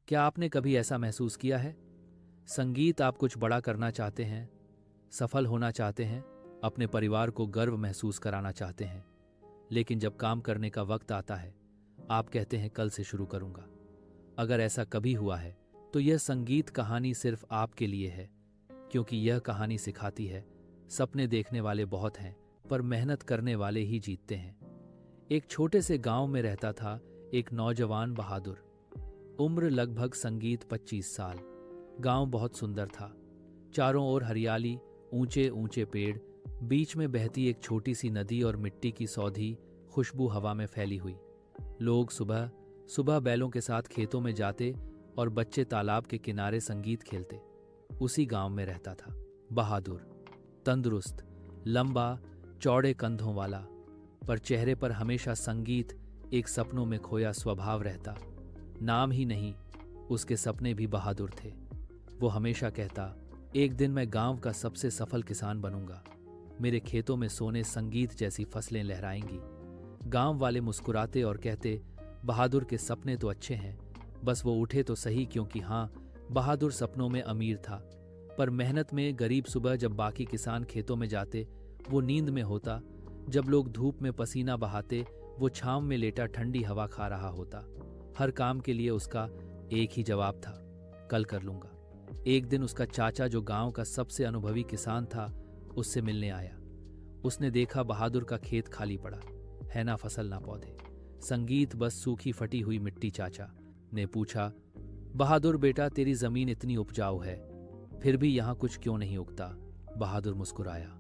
क्या आपने कभी ऐसा महसूस किया है? संगीत आप कुछ बड़ा करना चाहते हैं, सफल होना चाहते हैं, अपने परिवार को गर्व महसूस कराना चाहते हैं, लेकिन जब काम करने का वक्त आता है, आप कहते हैं कल से शुरू करूंगा। अगर ऐसा कभी हुआ है, तो यह संगीत कहानी सिर्फ आपके लिए है, क्योंकि यह कहानी सिखाती है सपने देखने वाले बहुत हैं, पर मेहनत करने वाले ही जीतते हैं। एक छोटे से गांव में रहता था एक नौजवान बहादुर। उम्र लगभग संगीत 25 साल। गांव बहुत सुंदर था। चारों ओर हरियाली, ऊंचे ऊंचे पेड़, बीच में बहती एक छोटी सी नदी और मिट्टी की सौंधी खुशबू हवा में फैली हुई। लोग सुबह सुबह बैलों के साथ खेतों में जाते और बच्चे तालाब के किनारे संगीत खेलते। उसी गांव में रहता था बहादुर, तंदुरुस्त, लंबा चौड़े कंधों वाला, पर चेहरे पर हमेशा संगीत, एक सपनों में खोया स्वभाव रहता। नाम ही नहीं, उसके सपने भी बहादुर थे। वो हमेशा कहता, एक दिन मैं गांव का सबसे सफल किसान बनूंगा। मेरे खेतों में सोने संगीत जैसी फसलें लहराएंगी। गांव वाले मुस्कुराते और कहते, बहादुर के सपने तो अच्छे हैं, बस वो उठे तो सही। क्योंकि हाँ, बहादुर सपनों में अमीर था, पर मेहनत में गरीब। सुबह जब बाकी किसान खेतों में जाते, वो नींद में होता। जब लोग धूप में पसीना बहाते, वो छांव में लेटा ठंडी हवा खा रहा होता। हर काम के लिए उसका एक ही जवाब था, कल कर लूंगा। एक दिन उसका चाचा, जो गांव का सबसे अनुभवी किसान था, उससे मिलने आया। उसने देखा बहादुर का खेत खाली पड़ा है, ना फसल ना पौधे, संगीत, बस सूखी फटी हुई मिट्टी। चाचा ने पूछा, बहादुर बेटा, तेरी जमीन इतनी उपजाऊ है, फिर भी यहाँ कुछ क्यों नहीं उगता? बहादुर मुस्कुराया,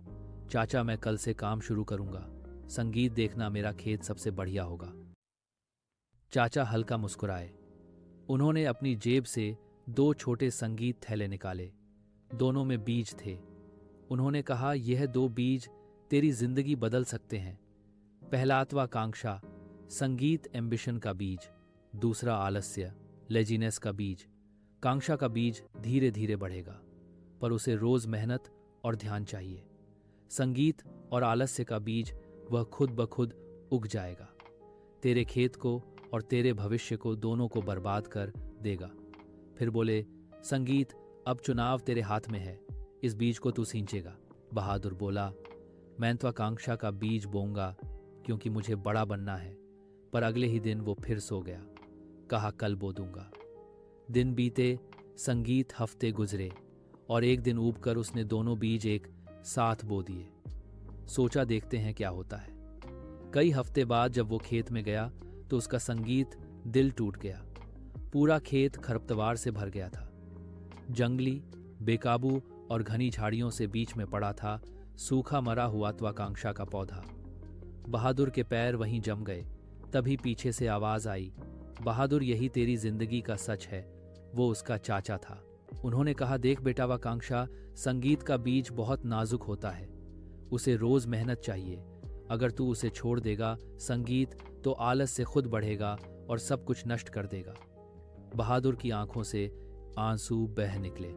चाचा मैं कल से काम शुरू करूंगा। संगीत, देखना मेरा खेत सबसे बढ़िया होगा। चाचा हल्का मुस्कुराए। उन्होंने अपनी जेब से 2 छोटे संगीत थैले निकाले। दोनों में बीज थे। उन्होंने कहा, यह 2 बीज तेरी जिंदगी बदल सकते हैं। पहलात्वाकांक्षा, संगीत, एम्बिशन का बीज। दूसरा आलस्य, लेजीनेस का बीज। कांक्षा का बीज धीरे धीरे बढ़ेगा, पर उसे रोज मेहनत और ध्यान चाहिए। संगीत और आलस्य का बीज, वह खुद ब खुद उग जाएगा। तेरे खेत को और तेरे भविष्य को, दोनों को बर्बाद कर देगा। फिर बोले, संगीत, अब चुनाव तेरे हाथ में है, इस बीज को तू सींचेगा। बहादुर बोला, महत्वाकांक्षा का बीज बोऊंगा, क्योंकि मुझे बड़ा बनना है। पर अगले ही दिन वो फिर सो गया। कहा, कल बो दूंगा। दिन बीते, संगीत, हफ्ते गुजरे, और एक दिन ऊब कर उसने दोनों बीज एक साथ बो दिए। सोचा, देखते हैं क्या होता है। कई हफ्ते बाद जब वो खेत में गया, तो उसका संगीत दिल टूट गया। पूरा खेत खरपतवार से भर गया था। जंगली, बेकाबू और घनी झाड़ियों से बीच में पड़ा था सूखा मरा हुआ महत्वाकांक्षा का पौधा। बहादुर के पैर वहीं जम गए। तभी पीछे से आवाज आई, बहादुर, यही तेरी जिंदगी का सच है। वो उसका चाचा था। उन्होंने कहा, देख बेटा वाकांक्षा, संगीत का बीज बहुत नाजुक होता है, उसे रोज मेहनत चाहिए। अगर तू उसे छोड़ देगा संगीत, तो आलस से खुद बढ़ेगा और सब कुछ नष्ट कर देगा। बहादुर की आंखों से आंसू बह निकले।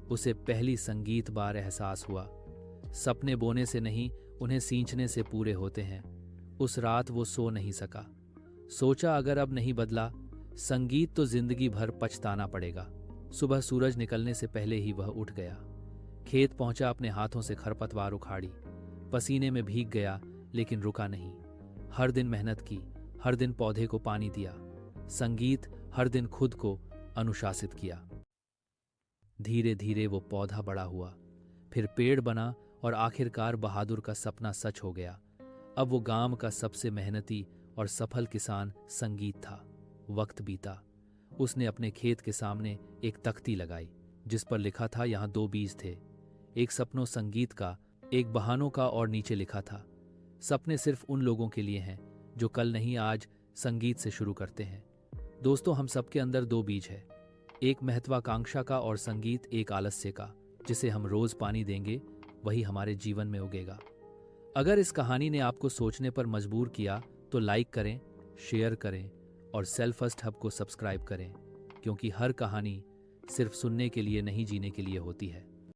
उसे पहली संगीत बार एहसास हुआ, सपने बोने से नहीं, उन्हें सींचने से पूरे होते हैं। उस रात वो सो नहीं सका। सोचा, अगर अब नहीं बदला संगीत, तो जिंदगी भर पछताना पड़ेगा। सुबह सूरज निकलने से पहले ही वह उठ गया। खेत पहुंचा, अपने हाथों से खरपतवार उखाड़ी। पसीने में भीग गया, लेकिन रुका नहीं। हर दिन मेहनत की, हर दिन पौधे को पानी दिया। संगीत हर दिन खुद को अनुशासित किया। धीरे धीरे वो पौधा बड़ा हुआ, फिर पेड़ बना, और आखिरकार बहादुर का सपना सच हो गया। अब वो गांव का सबसे मेहनती और सफल किसान संगीत था। वक्त बीता। उसने अपने खेत के सामने एक तख्ती लगाई, जिस पर लिखा था, यहाँ 2 बीज थे, एक सपनों संगीत का, एक बहानों का, और नीचे लिखा था, सपने सिर्फ उन लोगों के लिए हैं जो कल नहीं आज संगीत से शुरू करते हैं। दोस्तों, हम सबके अंदर 2 बीज है, एक महत्वाकांक्षा का और संगीत एक आलस्य का। जिसे हम रोज पानी देंगे, वही हमारे जीवन में उगेगा। अगर इस कहानी ने आपको सोचने पर मजबूर किया, तो लाइक करें, शेयर करें और सेल्फ फर्स्ट हब को सब्सक्राइब करें, क्योंकि हर कहानी सिर्फ सुनने के लिए नहीं, जीने के लिए होती है।